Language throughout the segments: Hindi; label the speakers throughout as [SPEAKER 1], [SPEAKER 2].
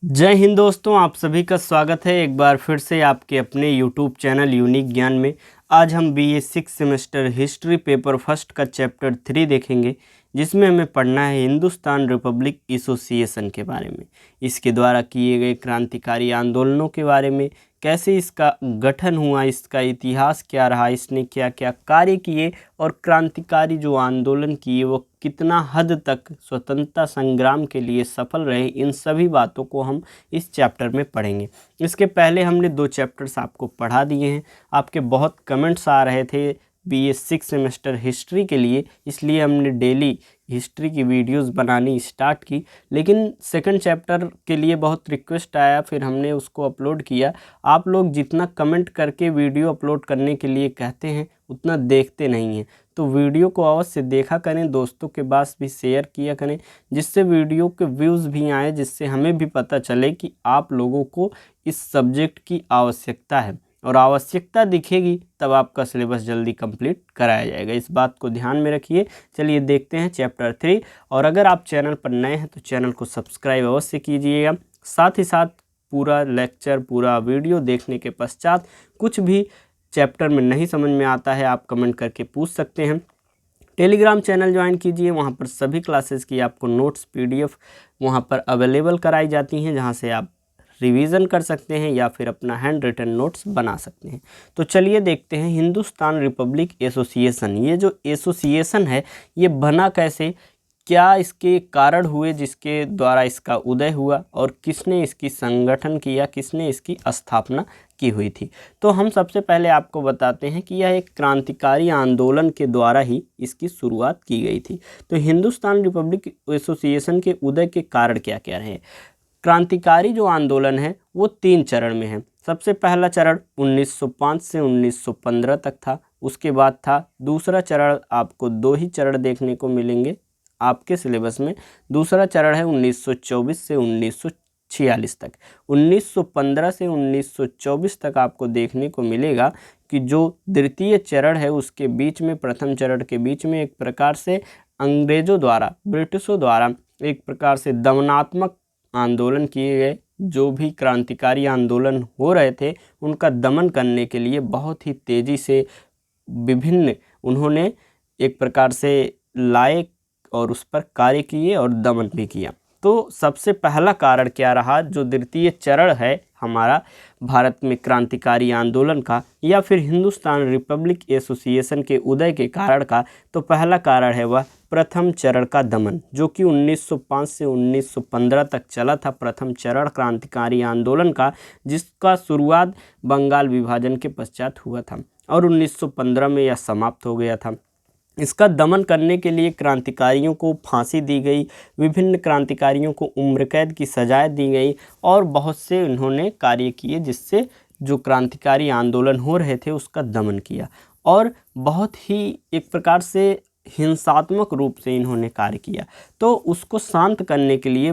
[SPEAKER 1] जय हिंद दोस्तों, आप सभी का स्वागत है एक बार फिर से आपके अपने यूट्यूब चैनल यूनिक ज्ञान में। आज हम BA 6 semester history paper first का चैप्टर 3 देखेंगे, जिसमें हमें पढ़ना है हिंदुस्तान रिपब्लिक एसोसिएशन के बारे में, इसके द्वारा किए गए क्रांतिकारी आंदोलनों के बारे में, कैसे इसका गठन हुआ, इसका इतिहास क्या रहा, इसने क्या क्या कार्य किए और क्रांतिकारी जो आंदोलन किए वो कितना हद तक स्वतंत्रता संग्राम के लिए सफल रहे। इन सभी बातों को हम इस चैप्टर में पढ़ेंगे। इसके पहले हमने 2 चैप्टर्स आपको पढ़ा दिए हैं। आपके बहुत कमेंट्स आ रहे थे बीए 6 सेमेस्टर हिस्ट्री के लिए, इसलिए हमने डेली हिस्ट्री की वीडियोस बनानी स्टार्ट की। लेकिन सेकंड चैप्टर के लिए बहुत रिक्वेस्ट आया, फिर हमने उसको अपलोड किया। आप लोग जितना कमेंट करके वीडियो अपलोड करने के लिए कहते हैं उतना देखते नहीं हैं, तो वीडियो को अवश्य देखा करें, दोस्तों के पास भी शेयर किया करें, जिससे वीडियो के व्यूज़ भी आए, जिससे हमें भी पता चले कि आप लोगों को इस सब्जेक्ट की आवश्यकता है, और आवश्यकता दिखेगी तब आपका सिलेबस जल्दी कंप्लीट कराया जाएगा। इस बात को ध्यान में रखिए। चलिए देखते हैं चैप्टर 3। और अगर आप चैनल पर नए हैं तो चैनल को सब्सक्राइब अवश्य कीजिएगा। साथ ही साथ पूरा लेक्चर, पूरा वीडियो देखने के पश्चात कुछ भी चैप्टर में नहीं समझ में आता है, आप कमेंट करके पूछ सकते हैं। टेलीग्राम चैनल ज्वाइन कीजिए, वहाँ पर सभी क्लासेस की आपको नोट्स पीडीएफ वहाँ पर अवेलेबल कराई जाती हैं, जहाँ से आप रिवीजन कर सकते हैं या फिर अपना हैंड रिटन नोट्स बना सकते हैं। तो चलिए देखते हैं हिंदुस्तान रिपब्लिक एसोसिएशन। ये जो एसोसिएशन है ये बना कैसे, क्या इसके कारण हुए जिसके द्वारा इसका उदय हुआ, और किसने इसकी संगठन किया, किसने इसकी स्थापना की हुई थी। तो हम सबसे पहले आपको बताते हैं कि यह एक क्रांतिकारी आंदोलन के द्वारा ही इसकी शुरुआत की गई थी। तो हिंदुस्तान रिपब्लिक एसोसिएशन के उदय के कारण क्या क्या रहे। क्रांतिकारी जो आंदोलन है वो 3 चरण में है। सबसे पहला चरण 1905 से 1915 तक था। उसके बाद था दूसरा चरण, आपको 2 ही चरण देखने को मिलेंगे आपके सिलेबस में। दूसरा चरण है 1924 से 1946 तक। 1915 से 1924 तक आपको देखने को मिलेगा कि जो द्वितीय चरण है उसके बीच में, प्रथम चरण के बीच में एक प्रकार से अंग्रेजों द्वारा, ब्रिटिशों द्वारा एक प्रकार से दमनात्मक आंदोलन किए गए। जो भी क्रांतिकारी आंदोलन हो रहे थे उनका दमन करने के लिए बहुत ही तेज़ी से विभिन्न उन्होंने एक प्रकार से लाए और उस पर कार्य किए और दमन भी किया। तो सबसे पहला कारण क्या रहा, जो द्वितीय चरण है हमारा भारत में क्रांतिकारी आंदोलन का या फिर हिंदुस्तान रिपब्लिक एसोसिएशन के उदय के कारण का, तो पहला कारण है वह प्रथम चरण का दमन, जो कि 1905 से 1915 तक चला था। प्रथम चरण क्रांतिकारी आंदोलन का, जिसका शुरुआत बंगाल विभाजन के पश्चात हुआ था और 1915 में यह समाप्त हो गया था। इसका दमन करने के लिए क्रांतिकारियों को फांसी दी गई, विभिन्न क्रांतिकारियों को उम्र कैद की सजाएं दी गई और बहुत से उन्होंने कार्य किए, जिससे जो क्रांतिकारी आंदोलन हो रहे थे उसका दमन किया। और बहुत ही एक प्रकार से हिंसात्मक रूप से इन्होंने कार्य किया। तो उसको शांत करने के लिए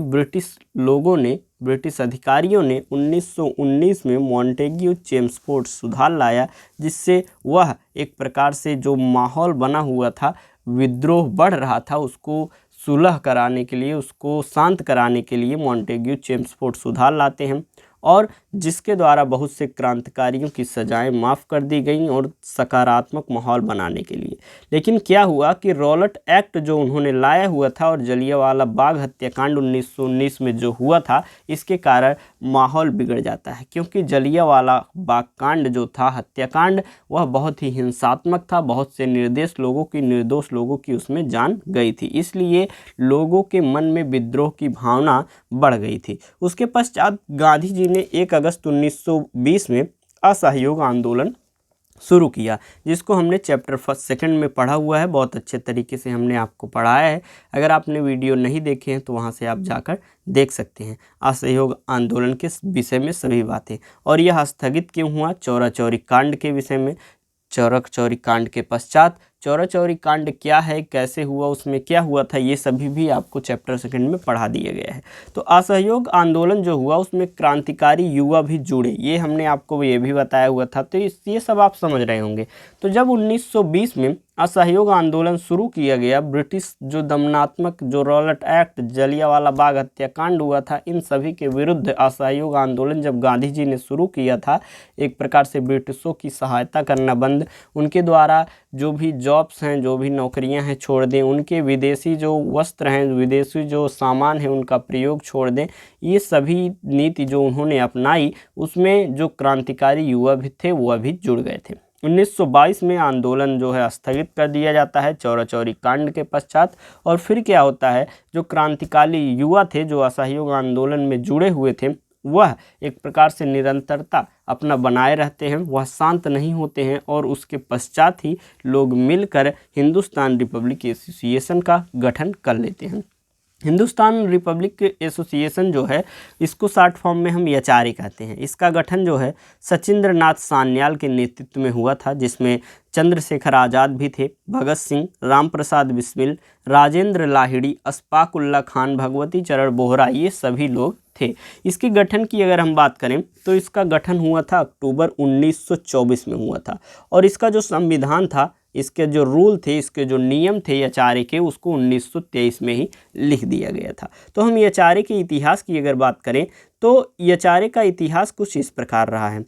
[SPEAKER 1] ब्रिटिश अधिकारियों ने 1919 में मॉन्टेग्यू चेम्सफोर्ड सुधार लाया, जिससे वह एक प्रकार से जो माहौल बना हुआ था, विद्रोह बढ़ रहा था, उसको सुलह कराने के लिए, उसको शांत कराने के लिए मॉन्टेग्यू चेम्सफोर्ड सुधार लाते हैं, और जिसके द्वारा बहुत से क्रांतिकारियों की सजाएं माफ़ कर दी गई और सकारात्मक माहौल बनाने के लिए। लेकिन क्या हुआ कि रॉलेट एक्ट जो उन्होंने लाया हुआ था और जलियांवाला बाग हत्याकांड 1919 में जो हुआ था, इसके कारण माहौल बिगड़ जाता है, क्योंकि जलियांवाला बाग कांड जो था, हत्याकांड, वह बहुत ही हिंसात्मक था। बहुत से निर्दोष लोगों की उसमें जान गई थी, इसलिए लोगों के मन में विद्रोह की भावना बढ़ गई थी। उसके पश्चात गांधी जी ने 1 अगस्त 1920 में असहयोग आंदोलन शुरू किया, जिसको हमने चैप्टर फर्स्ट सेकंड में पढ़ा हुआ है। बहुत अच्छे तरीके से हमने आपको पढ़ाया है। अगर आपने वीडियो नहीं देखे हैं तो वहां से आप जाकर देख सकते हैं असहयोग आंदोलन के विषय में सभी बातें। और यह स्थगित क्यों हुआ, चौरा चौरी कांड के विषय में। चौरा चौरी कांड के पश्चात चौरा चौरी कांड क्या है, कैसे हुआ, उसमें क्या हुआ था, ये सभी भी आपको चैप्टर सेकंड में पढ़ा दिया गया है। तो असहयोग आंदोलन जो हुआ उसमें क्रांतिकारी युवा भी जुड़े, ये हमने आपको ये भी बताया हुआ था, तो ये सब आप समझ रहे होंगे। तो जब 1920 में असहयोग आंदोलन शुरू किया गया, ब्रिटिश जो दमनात्मक जो रॉलेट एक्ट, जलियांवाला बाग हत्याकांड हुआ था, इन सभी के विरुद्ध असहयोग आंदोलन जब गांधी जी ने शुरू किया था, एक प्रकार से ब्रिटिशों की सहायता करना बंद, उनके द्वारा जो भी जॉब्स हैं, जो भी नौकरियां हैं छोड़ दें, उनके विदेशी जो वस्त्र हैं, विदेशी जो सामान है उनका प्रयोग छोड़ दें, ये सभी नीति जो उन्होंने अपनाई, उसमें जो क्रांतिकारी युवा भी थे वह भी जुड़ गए थे। 1922 में आंदोलन जो है स्थगित कर दिया जाता है चौरा चौरी कांड के पश्चात। और फिर क्या होता है, जो क्रांतिकारी युवा थे जो असहयोग आंदोलन में जुड़े हुए थे, वह एक प्रकार से निरंतरता अपना बनाए रहते हैं, वह शांत नहीं होते हैं, और उसके पश्चात ही लोग मिलकर हिंदुस्तान रिपब्लिक एसोसिएशन का गठन कर लेते हैं। हिंदुस्तान रिपब्लिक एसोसिएशन जो है, इसको शॉर्ट फॉर्म में हम एचआरए कहते हैं। इसका गठन जो है सचिंद्र नाथ सान्याल के नेतृत्व में हुआ था, जिसमें चंद्रशेखर आज़ाद भी थे, भगत सिंह, राम प्रसाद बिस्मिल, राजेंद्र लाहिड़ी, अशफाक उल्लाह खान, भगवती चरण बोहरा, ये सभी लोग थे। इसके गठन की अगर हम बात करें तो इसका गठन हुआ था अक्टूबर 1924 में हुआ था, और इसका जो संविधान था, इसके जो रूल थे, इसके जो नियम थे एचआरए के, उसको 1923 में ही लिख दिया गया था। तो हम एचआरए के इतिहास की अगर बात करें तो एचआरए का इतिहास कुछ इस प्रकार रहा है।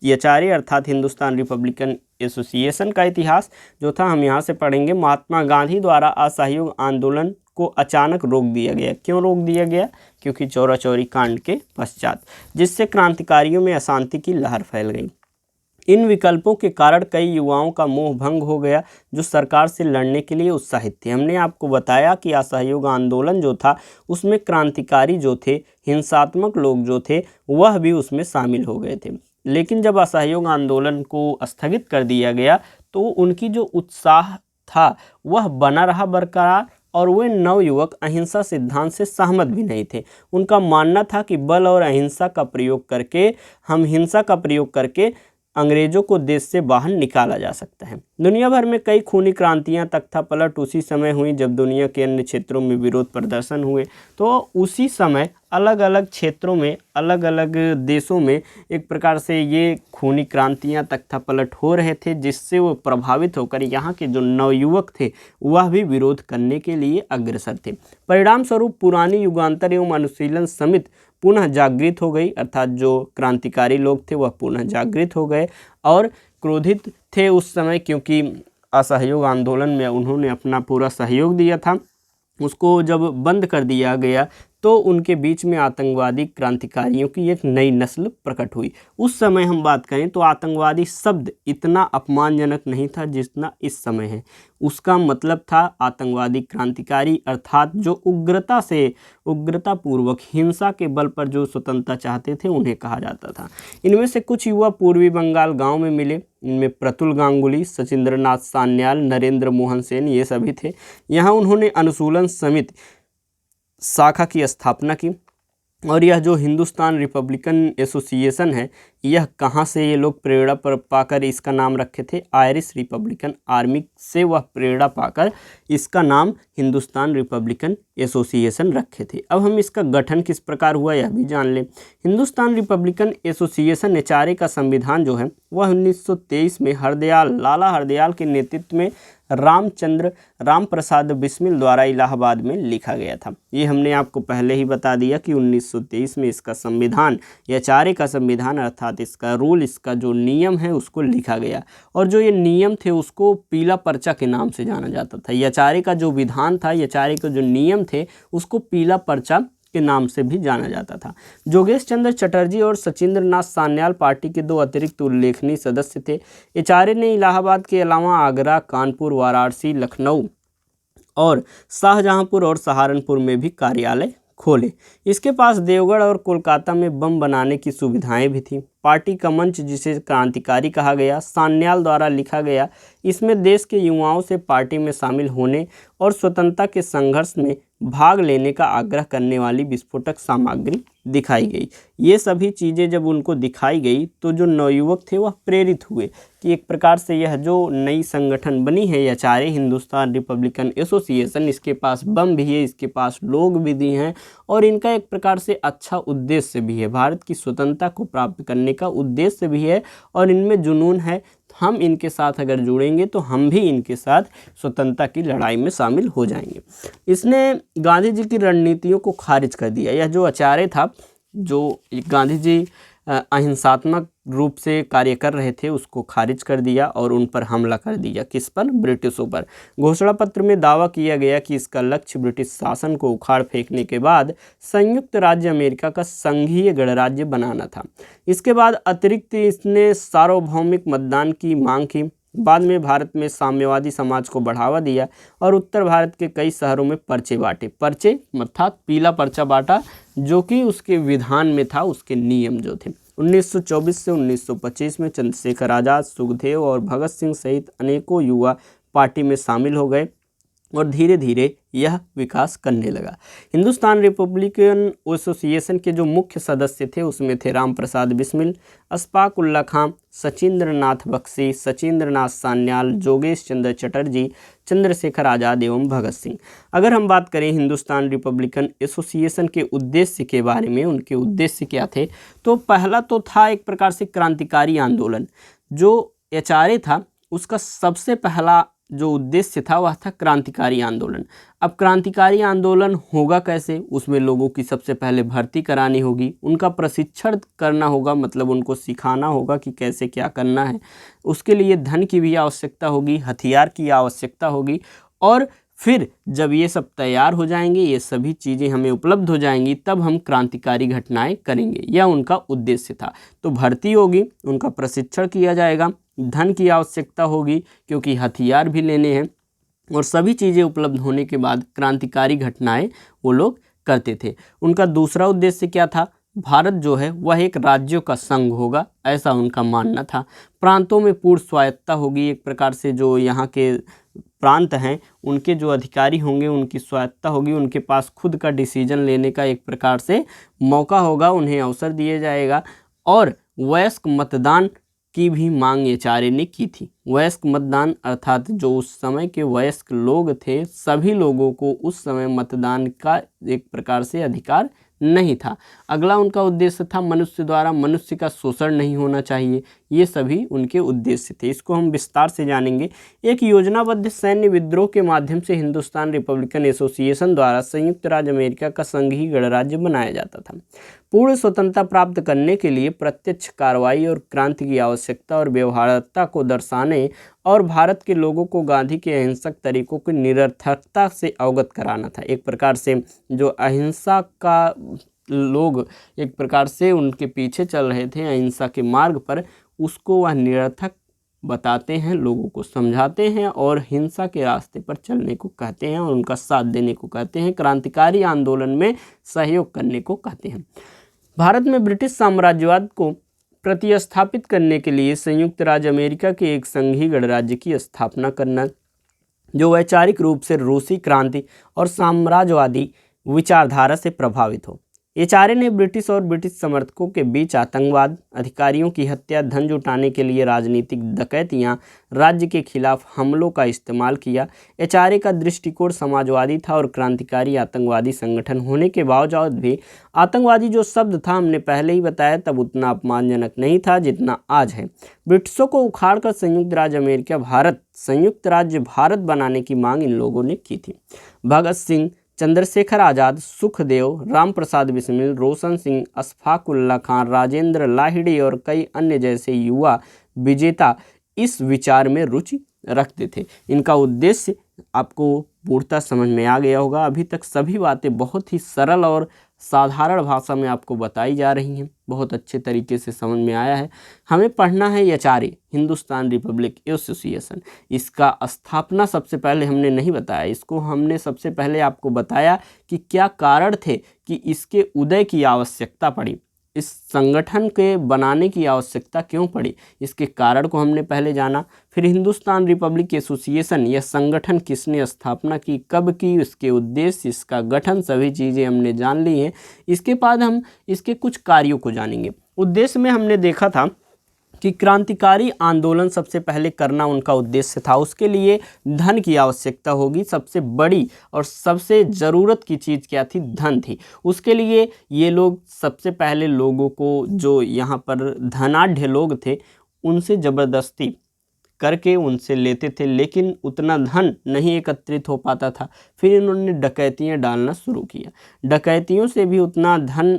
[SPEAKER 1] एचआरए अर्थात हिंदुस्तान रिपब्लिकन एसोसिएशन का इतिहास जो था हम यहाँ से पढ़ेंगे। महात्मा गांधी द्वारा असहयोग आंदोलन को अचानक रोक दिया गया। क्यों रोक दिया गया? क्योंकि चौरा चौरी कांड के पश्चात, जिससे क्रांतिकारियों में अशांति की लहर फैल गई। इन विकल्पों के कारण कई युवाओं का मोह भंग हो गया जो सरकार से लड़ने के लिए उत्साहित थे। हमने आपको बताया कि असहयोग आंदोलन जो था उसमें क्रांतिकारी जो थे, हिंसात्मक लोग जो थे, वह भी उसमें शामिल हो गए थे। लेकिन जब असहयोग आंदोलन को स्थगित कर दिया गया तो उनकी जो उत्साह था वह बना रहा बरकरार, और वे नवयुवक अहिंसा सिद्धांत से सहमत भी नहीं थे। उनका मानना था कि बल और अहिंसा का प्रयोग करके, हम हिंसा का प्रयोग करके अंग्रेजों को देश से बाहर निकाला जा सकता है। दुनिया भर में कई खूनी क्रांतियां, तख्तापलट उसी समय हुई जब दुनिया के अन्य क्षेत्रों में विरोध प्रदर्शन हुए। तो उसी समय अलग अलग क्षेत्रों में, अलग अलग देशों में एक प्रकार से ये खूनी क्रांतियां, तख्तापलट हो रहे थे, जिससे वो प्रभावित होकर यहाँ के जो नवयुवक थे वह भी विरोध करने के लिए अग्रसर थे। परिणाम स्वरूप पुरानी युगांतर एवं अनुशीलन समिति पुनः जागृत हो गई, अर्थात जो क्रांतिकारी लोग थे वह पुनः जागृत हो गए और क्रोधित थे उस समय, क्योंकि असहयोग आंदोलन में उन्होंने अपना पूरा सहयोग दिया था। उसको जब बंद कर दिया गया तो उनके बीच में आतंकवादी क्रांतिकारियों की एक नई नस्ल प्रकट हुई। उस समय हम बात करें तो आतंकवादी शब्द इतना अपमानजनक नहीं था जितना इस समय है। उसका मतलब था आतंकवादी क्रांतिकारी, अर्थात जो उग्रतापूर्वक हिंसा के बल पर जो स्वतंत्रता चाहते थे उन्हें कहा जाता था। इनमें से कुछ युवा पूर्वी बंगाल गांव में मिले। इनमें प्रतुल गांगुली, सचिंद्र नाथ सान्याल, नरेंद्र मोहन सेन, ये सभी थे। यहाँ उन्होंने अनुशीलन समिति शाखा की स्थापना की। और यह जो हिंदुस्तान रिपब्लिकन एसोसिएशन है, यह कहाँ से ये लोग प्रेरणा पाकर इसका नाम रखे थे? आयरिश रिपब्लिकन आर्मी से वह प्रेरणा पाकर इसका नाम हिंदुस्तान रिपब्लिकन एसोसिएशन रखे थे। अब हम इसका गठन किस प्रकार हुआ यह भी जान लें। हिंदुस्तान रिपब्लिकन एसोसिएशन एचआरए का संविधान जो है वह 1923 में लाला हरदयाल के नेतृत्व में राम प्रसाद बिस्मिल द्वारा इलाहाबाद में लिखा गया था। ये हमने आपको पहले ही बता दिया कि 1923 में इसका संविधान, एचआरए का संविधान अर्थात इसका रूल, इसका जो नियम है उसको लिखा गया। और जो ये नियम थे उसको पीला पर्चा के नाम से जाना जाता था। एचआरए का जो विधान था, एचआरए के जो नियम थे उसको पीला पर्चा के नाम से भी जाना जाता था। जोगेश चंद्र चटर्जी और सचिंद्र नाथ सान्याल पार्टी के दो अतिरिक्त उल्लेखनीय सदस्य थे। एचआरए ने इलाहाबाद के अलावा आगरा, कानपुर, वाराणसी, लखनऊ और शाहजहांपुर और सहारनपुर में भी कार्यालय खोले। इसके पास देवगढ़ और कोलकाता में बम बनाने की सुविधाएं भी थी। पार्टी का मंच जिसे क्रांतिकारी कहा गया, सान्याल द्वारा लिखा गया। इसमें देश के युवाओं से पार्टी में शामिल होने और स्वतंत्रता के संघर्ष में भाग लेने का आग्रह करने वाली विस्फोटक सामग्री दिखाई गई। ये सभी चीज़ें जब उनको दिखाई गई तो जो नवयुवक थे वह प्रेरित हुए कि एक प्रकार से यह जो नई संगठन बनी है एचआरए, हिंदुस्तान रिपब्लिकन एसोसिएशन, इसके पास बम भी है, इसके पास लोग भी दी हैं और इनका एक प्रकार से अच्छा उद्देश्य भी है, भारत की स्वतंत्रता को प्राप्त करने का उद्देश्य भी है और इनमें जुनून है। हम इनके साथ अगर जुड़ेंगे तो हम भी इनके साथ स्वतंत्रता की लड़ाई में शामिल हो जाएंगे। इसने गांधी जी की रणनीतियों को खारिज कर दिया। यह जो आचार्य था, जो गांधी जी अहिंसात्मक रूप से कार्य कर रहे थे, उसको खारिज कर दिया और उन पर हमला कर दिया। किस पर? ब्रिटिशों पर। घोषणा पत्र में दावा किया गया कि इसका लक्ष्य ब्रिटिश शासन को उखाड़ फेंकने के बाद संयुक्त राज्य अमेरिका का संघीय गणराज्य बनाना था। इसके बाद अतिरिक्त इसने सार्वभौमिक मतदान की मांग की। बाद में भारत में साम्यवादी समाज को बढ़ावा दिया और उत्तर भारत के कई शहरों में पर्चे बांटे। पर्चे अर्थात पीला पर्चा बांटा, जो कि उसके विधान में था, उसके नियम जो थे। 1924 से 1925 में चंद्रशेखर आज़ाद, सुखदेव और भगत सिंह सहित अनेकों युवा पार्टी में शामिल हो गए और धीरे धीरे यह विकास करने लगा। हिंदुस्तान रिपब्लिकन एसोसिएशन के जो मुख्य सदस्य थे उसमें थे राम प्रसाद बिस्मिल, अशफाक उल्ला खां, सचिंद्र नाथ बख्शी, सचिंद्र नाथ सान्याल, जोगेश चंद्र चटर्जी, चंद्रशेखर आज़ाद एवं भगत सिंह। अगर हम बात करें हिंदुस्तान रिपब्लिकन एसोसिएशन के उद्देश्य के बारे में, उनके उद्देश्य क्या थे, तो पहला तो था एक प्रकार से क्रांतिकारी आंदोलन। जो एचआरए था उसका सबसे पहला जो उद्देश्य था वह था क्रांतिकारी आंदोलन। अब क्रांतिकारी आंदोलन होगा कैसे? उसमें लोगों की सबसे पहले भर्ती करानी होगी, उनका प्रशिक्षण करना होगा, मतलब उनको सिखाना होगा कि कैसे क्या करना है। उसके लिए धन की भी आवश्यकता होगी, हथियार की आवश्यकता होगी और फिर जब ये सब तैयार हो जाएंगे, ये सभी चीज़ें हमें उपलब्ध हो जाएंगी, तब हम क्रांतिकारी घटनाएं करेंगे। यह उनका उद्देश्य था। तो भर्ती होगी, उनका प्रशिक्षण किया जाएगा, धन की आवश्यकता होगी क्योंकि हथियार भी लेने हैं और सभी चीज़ें उपलब्ध होने के बाद क्रांतिकारी घटनाएं वो लोग करते थे। उनका दूसरा उद्देश्य क्या था? भारत जो है वह एक राज्यों का संघ होगा, ऐसा उनका मानना था। प्रांतों में पूर्ण स्वायत्तता होगी, एक प्रकार से जो यहाँ के प्रांत हैं उनके जो अधिकारी होंगे उनकी स्वायत्तता होगी, उनके पास खुद का डिसीजन लेने का एक प्रकार से मौका होगा, उन्हें अवसर दिया जाएगा। और वयस्क मतदान की भी मांग एचआरए ने की थी। वयस्क मतदान अर्थात जो उस समय के वयस्क लोग थे, सभी लोगों को उस समय मतदान का एक प्रकार से अधिकार नहीं था। अगला उनका उद्देश्य था मनुष्य द्वारा मनुष्य का शोषण नहीं होना चाहिए। ये सभी उनके उद्देश्य थे। इसको हम विस्तार से जानेंगे। एक योजनाबद्ध सैन्य विद्रोह के माध्यम से हिंदुस्तान रिपब्लिकन एसोसिएशन द्वारा संयुक्त राज्य अमेरिका का संघीय गणराज्य बनाया जाता था। पूर्ण स्वतंत्रता प्राप्त करने के लिए प्रत्यक्ष कार्रवाई और क्रांति की आवश्यकता और व्यवहार्यता को दर्शाने और भारत के लोगों को गांधी के अहिंसक तरीकों की निरर्थकता से अवगत कराना था। एक प्रकार से जो अहिंसा का लोग एक प्रकार से उनके पीछे चल रहे थे अहिंसा के मार्ग पर, उसको वह निरर्थक बताते हैं, लोगों को समझाते हैं और हिंसा के रास्ते पर चलने को कहते हैं और उनका साथ देने को कहते हैं, क्रांतिकारी आंदोलन में सहयोग करने को कहते हैं। भारत में ब्रिटिश साम्राज्यवाद को प्रतिस्थापित करने के लिए संयुक्त राज्य अमेरिका के एक संघीय गणराज्य की स्थापना करना, जो वैचारिक रूप से रूसी क्रांति और साम्राज्यवादी विचारधारा से प्रभावित हो। एचआरए ने ब्रिटिश और ब्रिटिश समर्थकों के बीच आतंकवाद, अधिकारियों की हत्या, धन जुटाने के लिए राजनीतिक डकैतियां, राज्य के खिलाफ हमलों का इस्तेमाल किया। एचआरए का दृष्टिकोण समाजवादी था और क्रांतिकारी आतंकवादी संगठन होने के बावजूद भी आतंकवादी जो शब्द था, हमने पहले ही बताया, तब उतना अपमानजनक नहीं था जितना आज है। ब्रिटिशों को उखाड़कर संयुक्त राज्य भारत बनाने की मांग इन लोगों ने की थी। भगत सिंह, चंद्रशेखर आज़ाद, सुखदेव, राम प्रसाद बिस्मिल, रोशन सिंह, अशफाक उल्ला खां, राजेंद्र लाहिड़ी और कई अन्य जैसे युवा विजेता इस विचार में रुचि रखते थे। इनका उद्देश्य आपको पूर्णतः समझ में आ गया होगा। अभी तक सभी बातें बहुत ही सरल और साधारण भाषा में आपको बताई जा रही हैं, बहुत अच्छे तरीके से समझ में आया है। हमें पढ़ना है एचआरए, हिंदुस्तान रिपब्लिक एसोसिएशन। इसका स्थापना सबसे पहले हमने नहीं बताया, इसको हमने सबसे पहले आपको बताया कि क्या कारण थे कि इसके उदय की आवश्यकता पड़ी। इस संगठन के बनाने की आवश्यकता क्यों पड़ी, इसके कारण को हमने पहले जाना। फिर हिंदुस्तान रिपब्लिक एसोसिएशन, यह संगठन किसने स्थापना की, कब की, इसके उद्देश्य, इसका गठन, सभी चीज़ें हमने जान ली हैं। इसके बाद हम इसके कुछ कार्यों को जानेंगे। उद्देश्य में हमने देखा था कि क्रांतिकारी आंदोलन सबसे पहले करना उनका उद्देश्य था। उसके लिए धन की आवश्यकता होगी, सबसे बड़ी और सबसे ज़रूरत की चीज़ क्या थी, धन थी। उसके लिए ये लोग सबसे पहले लोगों को, जो यहाँ पर धनाढ़ लोग थे, उनसे ज़बरदस्ती करके उनसे लेते थे, लेकिन उतना धन नहीं एकत्रित हो पाता था। फिर इन्होंने डकैतियाँ डालना शुरू किया, डकैतियों से भी उतना धन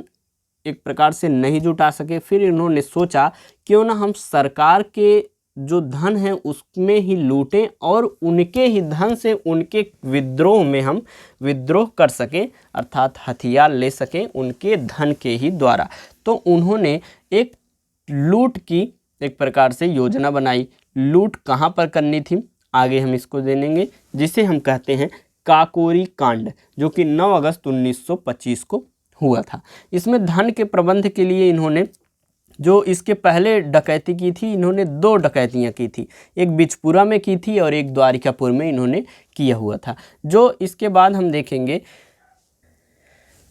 [SPEAKER 1] एक प्रकार से नहीं जुटा सके। फिर इन्होंने सोचा क्यों ना हम सरकार के जो धन है उसमें ही लूटें और उनके ही धन से उनके विद्रोह में हम विद्रोह कर सकें, अर्थात हथियार ले सकें उनके धन के ही द्वारा। तो उन्होंने एक लूट की एक प्रकार से योजना बनाई। लूट कहाँ पर करनी थी, आगे हम इसको जानेंगे, जिसे हम कहते हैं काकोरी कांड, जो कि 9 अगस्त 1925 को हुआ था। इसमें धन के प्रबंध के लिए इन्होंने, जो इसके पहले डकैती की थी, इन्होंने 2 डकैतियां की थी, एक बिचपुरा में की थी और एक द्वारिकापुर में इन्होंने किया हुआ था, जो इसके बाद हम देखेंगे।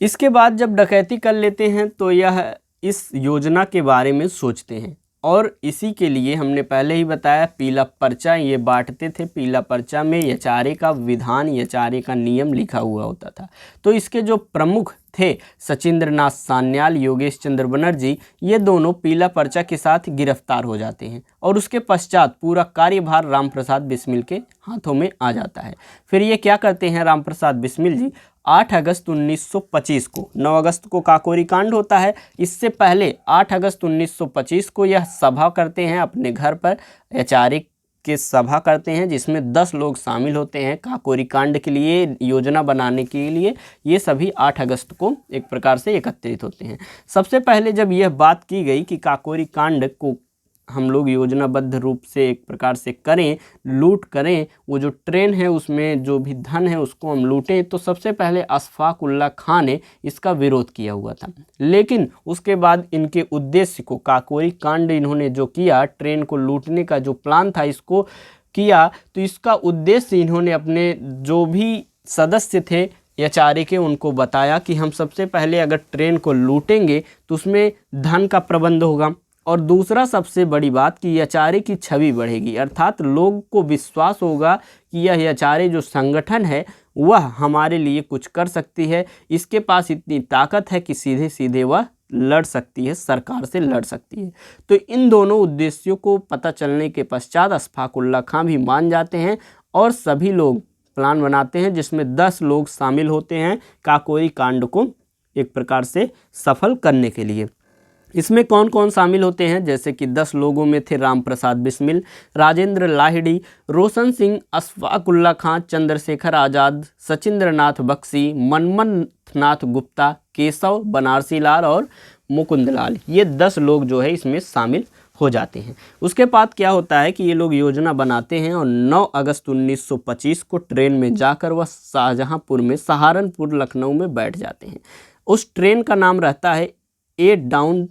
[SPEAKER 1] इसके बाद जब डकैती कर लेते हैं तो यह इस योजना के बारे में सोचते हैं, और इसी के लिए हमने पहले ही बताया पीला पर्चा ये बांटते थे। पीला पर्चा में यचारे का विधान, यचारे का नियम लिखा हुआ होता था। तो इसके जो प्रमुख थे सचिंद्र नाथ सान्याल, योगेश चंद्र बनर्जी, ये दोनों पीला पर्चा के साथ गिरफ्तार हो जाते हैं और उसके पश्चात पूरा कार्यभार रामप्रसाद बिस्मिल के हाथों में आ जाता है। फिर ये क्या करते हैं रामप्रसाद बिस्मिल जी, 8 अगस्त 1925 को, 9 अगस्त को काकोरी कांड होता है, इससे पहले 8 अगस्त 1925 को यह सभा करते हैं अपने घर पर, यचारे के सभा करते हैं, जिसमें 10 लोग शामिल होते हैं काकोरी कांड के लिए योजना बनाने के लिए। ये सभी 8 अगस्त को एक प्रकार से एकत्रित होते हैं। सबसे पहले जब यह बात की गई कि काकोरी कांड को हम लोग योजनाबद्ध रूप से एक प्रकार से करें, लूट करें, वो जो ट्रेन है उसमें जो भी धन है उसको हम लूटें, तो सबसे पहले अशफाक उल्लाह खां ने इसका विरोध किया हुआ था। लेकिन उसके बाद इनके उद्देश्य को, काकोरी कांड इन्होंने जो किया, ट्रेन को लूटने का जो प्लान था इसको किया, तो इसका उद्देश्य इन्होंने अपने जो भी सदस्य थे यचारे के, उनको बताया कि हम सबसे पहले अगर ट्रेन को लूटेंगे तो उसमें धन का प्रबंध होगा, और दूसरा सबसे बड़ी बात कि यचारे की छवि बढ़ेगी, अर्थात लोग को विश्वास होगा कि यह यचारे जो संगठन है वह हमारे लिए कुछ कर सकती है, इसके पास इतनी ताकत है कि सीधे सीधे वह लड़ सकती है, सरकार से लड़ सकती है। तो इन दोनों उद्देश्यों को पता चलने के पश्चात अशफाक उल्लाह खां भी मान जाते हैं और सभी लोग प्लान बनाते हैं, जिसमें 10 लोग शामिल होते हैं काकोरी कांड को एक प्रकार से सफल करने के लिए। इसमें कौन कौन शामिल होते हैं, जैसे कि 10 लोगों में थे रामप्रसाद बिस्मिल, राजेंद्र लाहिड़ी, रोशन सिंह, अशफाक उल्लाह खां, चंद्रशेखर आज़ाद, सचिंद्र नाथ बख्शी, मनमथ नाथ गुप्ता, केशव बनारसी लाल और मुकुंद लाल। ये 10 लोग जो है इसमें शामिल हो जाते हैं। उसके बाद क्या होता है कि ये लोग योजना बनाते हैं और 9 अगस्त 1925 को ट्रेन में जाकर वह शाहजहांपुर में सहारनपुर लखनऊ में बैठ जाते हैं। उस ट्रेन का नाम रहता है ए डाउन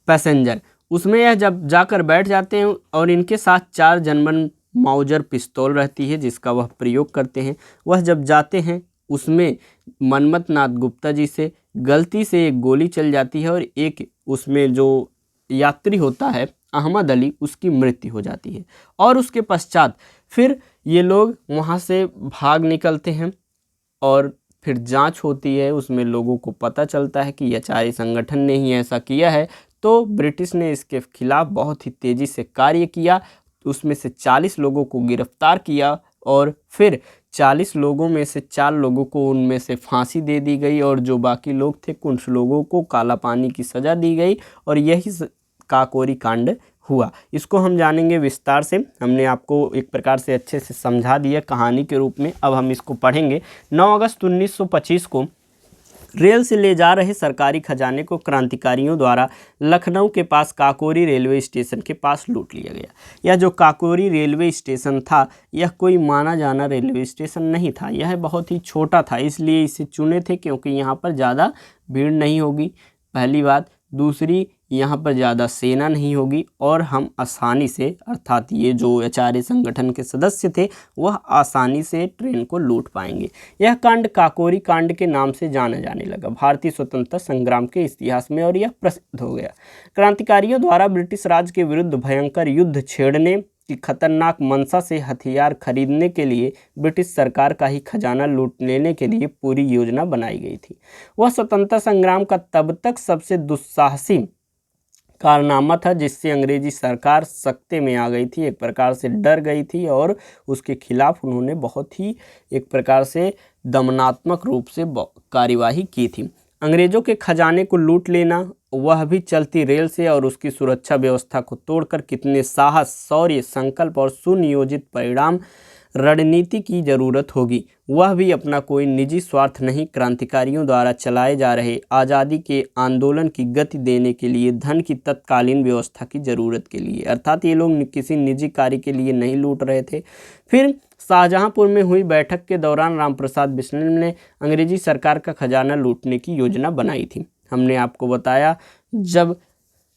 [SPEAKER 1] पैसेंजर। उसमें यह जब जाकर बैठ जाते हैं और इनके साथ 4 जनमन माउजर पिस्तौल रहती है जिसका वह प्रयोग करते हैं। वह जब जाते हैं उसमें मनमथ नाथ गुप्ता जी से गलती से एक गोली चल जाती है और एक उसमें जो यात्री होता है अहमद अली, उसकी मृत्यु हो जाती है। और उसके पश्चात फिर ये लोग वहाँ से भाग निकलते हैं और फिर जांच होती है, उसमें लोगों को पता चलता है कि यचारे संगठन ने ही ऐसा किया है। तो ब्रिटिश ने इसके खिलाफ बहुत ही तेज़ी से कार्य किया, उसमें से 40 लोगों को गिरफ्तार किया और फिर 40 लोगों में से 4 लोगों को उनमें से फांसी दे दी गई और जो बाकी लोग थे कुछ लोगों को काला पानी की सज़ा दी गई और यही काकोरी कांड हुआ। इसको हम जानेंगे विस्तार से। हमने आपको एक प्रकार से अच्छे से समझा दिया कहानी के रूप में। अब हम इसको पढ़ेंगे। 9 अगस्त 1925 को रेल से ले जा रहे सरकारी खजाने को क्रांतिकारियों द्वारा लखनऊ के पास काकोरी रेलवे स्टेशन के पास लूट लिया गया। यह जो काकोरी रेलवे स्टेशन था, यह कोई माना जाना रेलवे स्टेशन नहीं था। यह बहुत ही छोटा था, इसलिए इसे चुने थे क्योंकि यहाँ पर ज़्यादा भीड़ नहीं होगी, पहली बात। दूसरी, यहाँ पर ज़्यादा सेना नहीं होगी और हम आसानी से, अर्थात ये जो एचआरए संगठन के सदस्य थे, वह आसानी से ट्रेन को लूट पाएंगे। यह कांड काकोरी कांड के नाम से जाना जाने लगा भारतीय स्वतंत्रता संग्राम के इतिहास में, और यह प्रसिद्ध हो गया। क्रांतिकारियों द्वारा ब्रिटिश राज के विरुद्ध भयंकर युद्ध छेड़ने की खतरनाक मंशा से हथियार खरीदने के लिए ब्रिटिश सरकार का ही खजाना लूट लेने के लिए पूरी योजना बनाई गई थी। वह स्वतंत्रता संग्राम का तब तक सबसे दुस्साहसी कारनामा था जिससे अंग्रेजी सरकार सख्ते में आ गई थी, एक प्रकार से डर गई थी और उसके खिलाफ उन्होंने बहुत ही एक प्रकार से दमनात्मक रूप से कार्यवाही की थी। अंग्रेजों के खजाने को लूट लेना, वह भी चलती रेल से, और उसकी सुरक्षा व्यवस्था को तोड़कर कितने साहस, शौर्य, संकल्प और सुनियोजित परिणाम रणनीति की जरूरत होगी, वह भी अपना कोई निजी स्वार्थ नहीं, क्रांतिकारियों द्वारा चलाए जा रहे आज़ादी के आंदोलन की गति देने के लिए धन की तत्कालीन व्यवस्था की जरूरत के लिए। अर्थात ये लोग किसी निजी कार्य के लिए नहीं लूट रहे थे। फिर शाहजहांपुर में हुई बैठक के दौरान रामप्रसाद बिस्मिल ने अंग्रेजी सरकार का खजाना लूटने की योजना बनाई थी। हमने आपको बताया, जब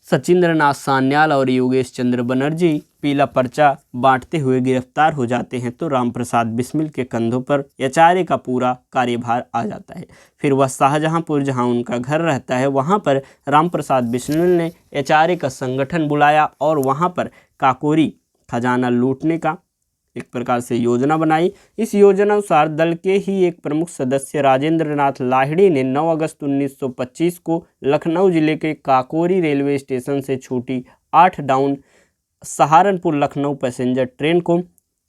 [SPEAKER 1] सचिंद्रनाथ सान्याल और योगेश चंद्र बनर्जी पीला पर्चा बांटते हुए गिरफ्तार हो जाते हैं तो रामप्रसाद बिस्मिल के कंधों पर एचआरए का पूरा कार्यभार आ जाता है। फिर वह शाहजहांपुर, जहां उनका घर रहता है, वहां पर रामप्रसाद बिस्मिल ने एचआरए का संगठन बुलाया और वहां पर काकोरी खजाना लूटने का एक प्रकार से योजना बनाई। इस योजना अनुसार दल के ही एक प्रमुख सदस्य राजेंद्र नाथ लाहिड़ी ने 9 अगस्त 1925 को लखनऊ जिले के काकोरी रेलवे स्टेशन से छूटी 8 down Saharanpur Lucknow passenger train को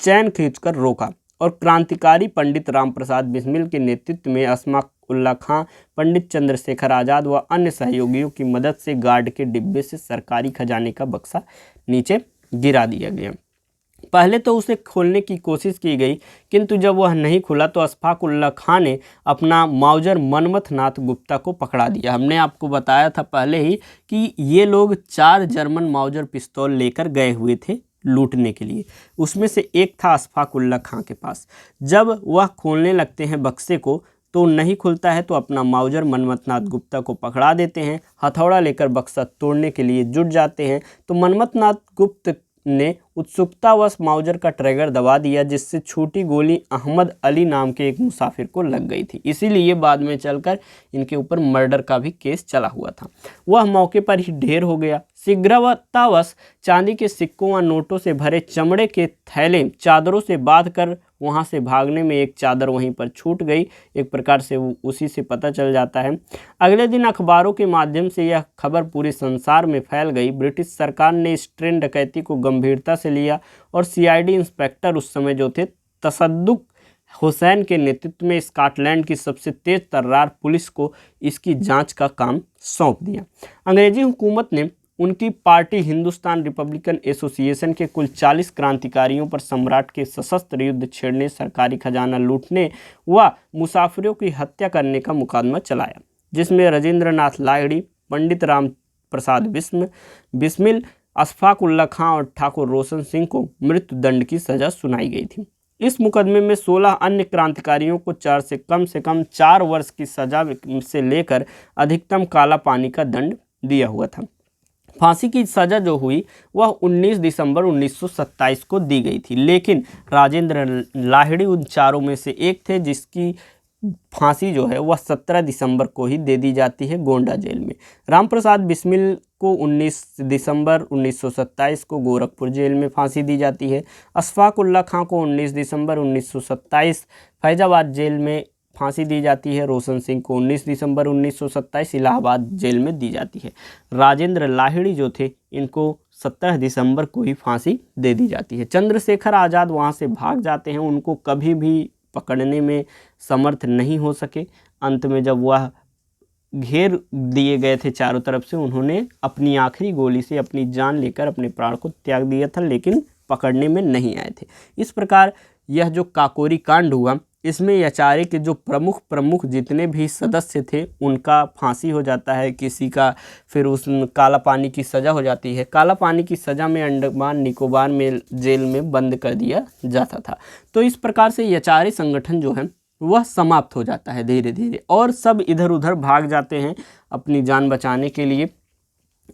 [SPEAKER 1] चैन खींचकर रोका और क्रांतिकारी पंडित रामप्रसाद बिस्मिल के नेतृत्व में अशफाक उल्लाह खां, पंडित चंद्रशेखर आज़ाद व अन्य सहयोगियों की मदद से गार्ड के डिब्बे से सरकारी खजाने का बक्सा नीचे गिरा दिया गया। पहले तो उसे खोलने की कोशिश की गई, किंतु जब वह नहीं खुला तो अशफाक उल्लाह खां ने अपना माउजर मनमथ नाथ गुप्ता को पकड़ा दिया। हमने आपको बताया था पहले ही कि ये लोग 4 जर्मन माउजर पिस्तौल लेकर गए हुए थे लूटने के लिए। उसमें से एक था अशफाक उल्लाह खां के पास। जब वह खोलने लगते हैं बक्से को तो नहीं खुलता है, तो अपना माउजर मनमथ नाथ गुप्ता को पकड़ा देते हैं। हथौड़ा लेकर बक्सा तोड़ने के लिए जुट जाते हैं तो मनमथ नाथ गुप्त ने उत्सुकतावश माउजर का ट्रिगर दबा दिया, जिससे छोटी गोली अहमद अली नाम के एक मुसाफिर को लग गई थी। इसीलिए बाद में चलकर इनके ऊपर मर्डर का भी केस चला हुआ था। वह मौके पर ही ढेर हो गया। शीघ्रतावश चांदी के सिक्कों व नोटों से भरे चमड़े के थैले चादरों से बांधकर वहां से भागने में एक चादर वहीं पर छूट गई। एक प्रकार से उसी से पता चल जाता है। अगले दिन अखबारों के माध्यम से यह खबर पूरे संसार में फैल गई। ब्रिटिश सरकार ने इस ट्रेन डकैती को गंभीरता से लिया और सीआईडी इंस्पेक्टर उस समय जो थे तसद्दुक हुसैन के नेतृत्व में स्कॉटलैंड की सबसे तेज तर्रार पुलिस को इसकी जांच का काम सौंप दिया। अंग्रेजी हुकूमत ने उनकी पार्टी हिंदुस्तान रिपब्लिकन एसोसिएशन के कुल 40 क्रांतिकारियों पर सम्राट के सशस्त्र युद्ध छेड़ने, सरकारी खजाना लूटने व मुसाफिरों की हत्या करने का मुकदमा चलाया, जिसमें राजेंद्र नाथ लाहिड़ी, पंडित राम प्रसाद बिस्मिल, अशफाक उल्लाह खां और ठाकुर रोशन सिंह को मृत्यु दंड की सजा सुनाई गई थी। इस मुकदमे में 16 अन्य क्रांतिकारियों को से कम 4 वर्ष की सजा से लेकर अधिकतम काला पानी का दंड दिया हुआ था। फांसी की सजा जो हुई वह 19 दिसंबर 1927 को दी गई थी, लेकिन राजेंद्र लाहिड़ी उन चारों में से एक थे जिसकी फांसी जो है वह 17 दिसंबर को ही दे दी जाती है गोंडा जेल में। रामप्रसाद बिस्मिल को 19 दिसंबर 1927 को गोरखपुर जेल में फांसी दी जाती है। अशफाक उल्लाह खां को 19 दिसंबर 1927 फैजाबाद जेल में फांसी दी जाती है। रोशन सिंह को 19 दिसंबर 1927 इलाहाबाद जेल में दी जाती है। राजेंद्र लाहिड़ी जो थे इनको 17 दिसंबर को ही फांसी दे दी जाती है। चंद्रशेखर आज़ाद वहाँ से भाग जाते हैं, उनको कभी भी पकड़ने में समर्थ नहीं हो सके। अंत में जब वह घेर दिए गए थे चारों तरफ से, उन्होंने अपनी आखिरी गोली से अपनी जान लेकर अपने प्राण को त्याग दिया था, लेकिन पकड़ने में नहीं आए थे। इस प्रकार यह जो काकोरी कांड हुआ इसमें यचारे के जो प्रमुख जितने भी सदस्य थे उनका फांसी हो जाता है, किसी का फिर उस काला पानी की सज़ा हो जाती है। काला पानी की सज़ा में अंडमान निकोबार में जेल में बंद कर दिया जाता था। तो इस प्रकार से यचारे संगठन जो है वह समाप्त हो जाता है धीरे धीरे, और सब इधर उधर भाग जाते हैं अपनी जान बचाने के लिए,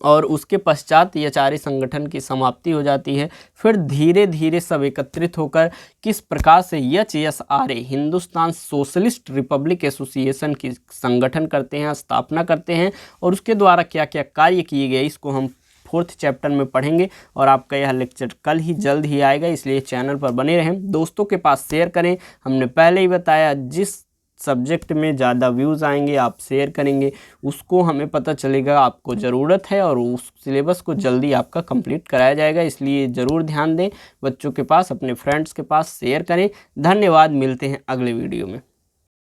[SPEAKER 1] और उसके पश्चात यचारे संगठन की समाप्ति हो जाती है। फिर धीरे धीरे सब एकत्रित होकर किस प्रकार से HSRA Hindustan socialist Republic association की संगठन करते हैं, स्थापना करते हैं, और उसके द्वारा क्या क्या कार्य किए गए इसको हम 4th चैप्टर में पढ़ेंगे। और आपका यह लेक्चर कल ही जल्द ही आएगा, इसलिए चैनल पर बने रहें, दोस्तों के पास शेयर करें। हमने पहले ही बताया जिस सब्जेक्ट में ज़्यादा व्यूज़ आएंगे आप शेयर करेंगे, उसको हमें पता चलेगा आपको ज़रूरत है, और उस सिलेबस को जल्दी आपका कंप्लीट कराया जाएगा। इसलिए ज़रूर ध्यान दें, बच्चों के पास, अपने फ्रेंड्स के पास शेयर करें। धन्यवाद, मिलते हैं अगले वीडियो में।